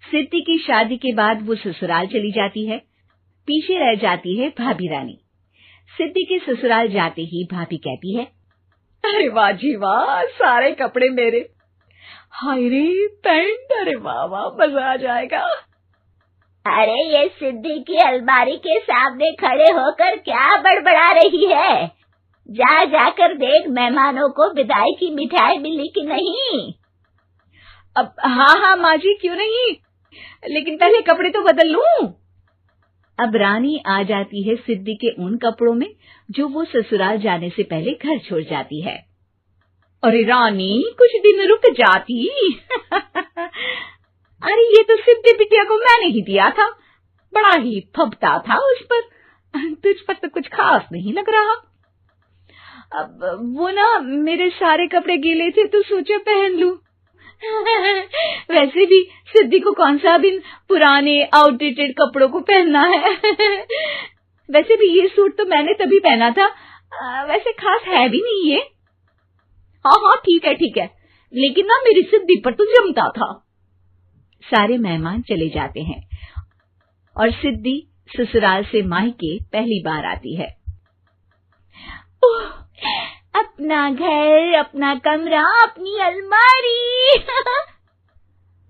सिद्धि की शादी के बाद वो ससुराल चली जाती है। पीछे रह जाती है भाभी रानी। सिद्धि के ससुराल जाते ही भाभी कहती है, अरे वाह जी वाह, सारे कपड़े मेरे। हाय रे पैंट, अरे वाह वाह, मजा आ जाएगा। अरे ये सिद्धि की अलमारी के सामने खड़े होकर क्या बड़बड़ा रही है? जाकर देख मेहमानों को विदाई की मिठाई मिली कि नहीं। अब हाँ माँ जी, क्यों नहीं, लेकिन पहले कपड़े तो बदल लूं। अब रानी आ जाती है सिद्धि के उन कपड़ों में जो वो ससुराल जाने से पहले घर छोड़ जाती है। अरे रानी, कुछ दिन रुक जाती। अरे ये तो सिद्धि बिटिया को मैंने ही दिया था, बड़ा ही फबता था उस पर, तुझ पर तो कुछ खास नहीं लग रहा। अब वो ना मेरे सारे कपड़े गीले थे तो सोचा पहन लूं। वैसे भी सिद्धि को कौन सा भी पुराने आउटडेटेड कपड़ों को पहनना है। वैसे भी ये सूट तो मैंने तभी पहना था, वैसे खास है भी नहीं ये। हाँ ठीक है, लेकिन ना मेरी सिद्धि पर तो जमता था। सारे मेहमान चले जाते हैं और सिद्धि ससुराल से मायके पहली बार आती है। अपना घर, अपना कमरा, अपनी अलमारी।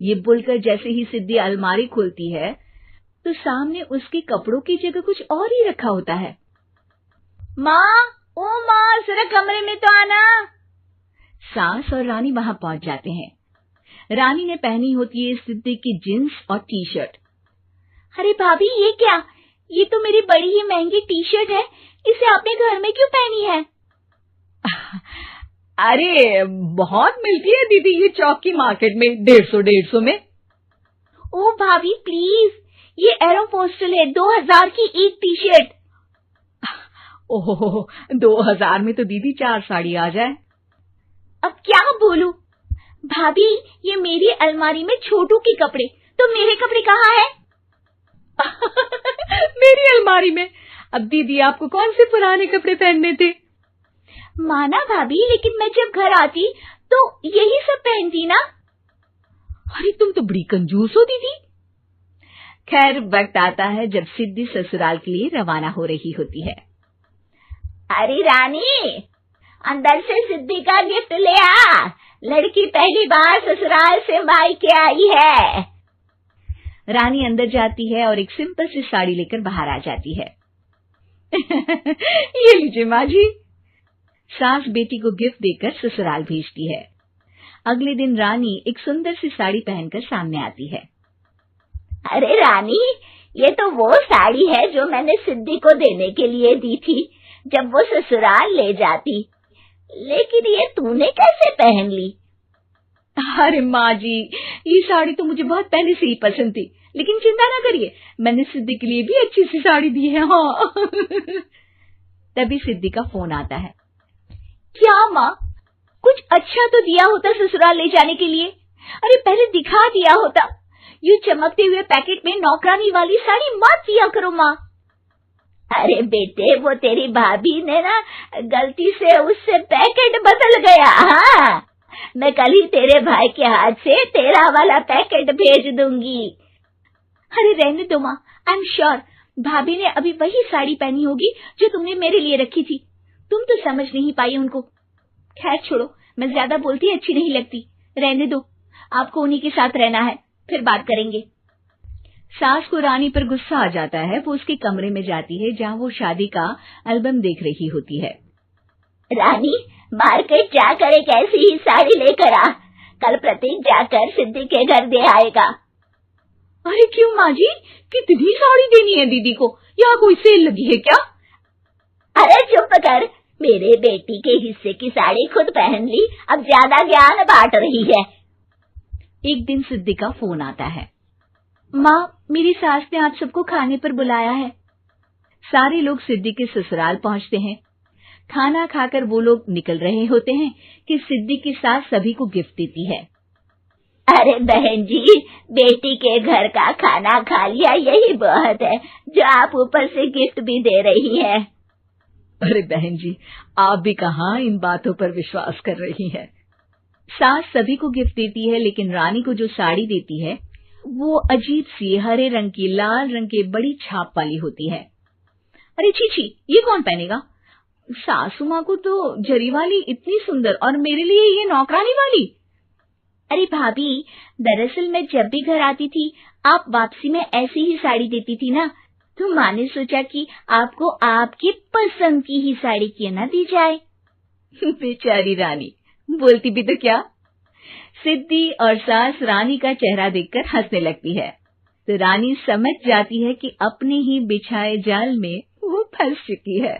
ये बोलकर जैसे ही सिद्धि अलमारी खोलती है तो सामने उसके कपड़ों की जगह कुछ और ही रखा होता है। माँ, जरा कमरे में तो आना। सास और रानी वहां पहुंच जाते हैं। रानी ने पहनी होती है सिद्धि की जींस और टी शर्ट। अरे भाभी, ये क्या? ये तो मेरी बड़ी ही महंगी टी शर्ट है, इसे आपने घर में क्यों पहनी है? अरे बहुत मिलती है दीदी ये चौक की मार्केट में, 150 में। ओ भाभी प्लीज, ये एरोपोस्टल है, 2000 की एक टी शर्ट। ओहो, 2000 में तो दीदी 4 साड़ी आ जाए। अब क्या बोलूं? भाभी, ये मेरी अलमारी में छोटू के कपड़े, तो मेरे कपड़े कहाँ हैं? मेरी अलमारी में? अब दीदी आपको कौन से पुराने कपड़े पहनने थे? माना भाभी, लेकिन मैं जब घर आती तो यही सब पहनती ना। अरे तुम तो बड़ी कंजूस हो दीदी। खैर, वक्त आता है जब सिद्धि ससुराल के लिए रवाना हो रही होती है। अरे रानी, अंदर से सिद्धि का गिफ्ट ले आ, लड़की पहली बार ससुराल से मायके आई है। रानी अंदर जाती है और एक सिंपल सी साड़ी लेकर बाहर आ जाती है। ये लीजिए माँ जी। सास बेटी को गिफ्ट देकर ससुराल भेजती है। अगले दिन रानी एक सुंदर सी साड़ी पहनकर सामने आती है। अरे रानी, ये तो वो साड़ी है जो मैंने सिद्धि को देने के लिए दी थी जब वो ससुराल ले जाती, लेकिन ये तूने कैसे पहन ली? अरे माँ जी, ये साड़ी तो मुझे बहुत पहले से ही पसंद थी, लेकिन चिंता ना करिए, मैंने सिद्धि के लिए भी अच्छी सी साड़ी दी है। हाँ। तभी सिद्धि का फोन आता है। क्या माँ, कुछ अच्छा तो दिया होता ससुराल ले जाने के लिए। अरे पहले दिखा दिया होता। यूं चमकते हुए पैकेट में नौकरानी वाली साड़ी मत दिया करो माँ। अरे बेटे, वो तेरी भाभी ने ना गलती से उससे पैकेट बदल गया। हाँ, मैं कल ही तेरे भाई के हाथ से तेरा वाला पैकेट भेज दूंगी। अरे रहने दो माँ, आई एम श्योर भाभी ने अभी वही साड़ी पहनी होगी जो तुमने मेरे लिए रखी थी। तुम तो समझ नहीं पाई उनको। खैर छोड़ो, मैं ज्यादा बोलती अच्छी नहीं लगती, रहने दो, आपको उन्हीं के साथ रहना है, फिर बात करेंगे। सास को रानी पर गुस्सा आ जाता है। वो उसके कमरे में जाती है जहाँ वो शादी का एल्बम देख रही होती है। रानी, मार्केट जाकर एक ऐसी ही साड़ी लेकर आ, कल प्रतीक जाकर सिद्धि के घर दे आएगा। अरे क्यों माँ जी, कितनी साड़ी देनी है दीदी को? यहाँ कोई सेल लगी है क्या? अरे चुप कर, मेरे बेटी के हिस्से की साड़ी खुद पहन ली, अब ज्यादा ज्ञान बांट रही है। एक दिन सिद्धि का फोन आता है। माँ, मेरी सास ने आप सबको खाने पर बुलाया है। सारे लोग सिद्धि के ससुराल पहुंचते हैं। खाना खाकर वो लोग निकल रहे होते हैं कि सिद्धि की सास सभी को गिफ्ट देती है। अरे बहन जी, बेटी के घर का खाना खा लिया, यही बहुत है जो आप ऊपर से गिफ्ट भी दे रही है। अरे बहन जी, आप भी कहाँ इन बातों पर विश्वास कर रही हैं। सास सभी को गिफ्ट देती है, लेकिन रानी को जो साड़ी देती है वो अजीब सी हरे रंग की लाल रंग के बड़ी छाप वाली होती है। अरे छी, ये कौन पहनेगा? सासू माँ को तो जरी वाली इतनी सुंदर, और मेरे लिए ये नौकरानी वाली। अरे भाभी, दरअसल मैं जब भी घर आती थी आप वापसी में ऐसी ही साड़ी देती थी ना, तो माँ ने सोचा कि आपको आपकी पसंद की ही साड़ी क्यों ना दी जाए। बेचारी रानी, बोलती भी तो क्या। सिद्धि और सास रानी का चेहरा देखकर हंसने लगती है, तो रानी समझ जाती है कि अपने ही बिछाए जाल में वो फंस चुकी है।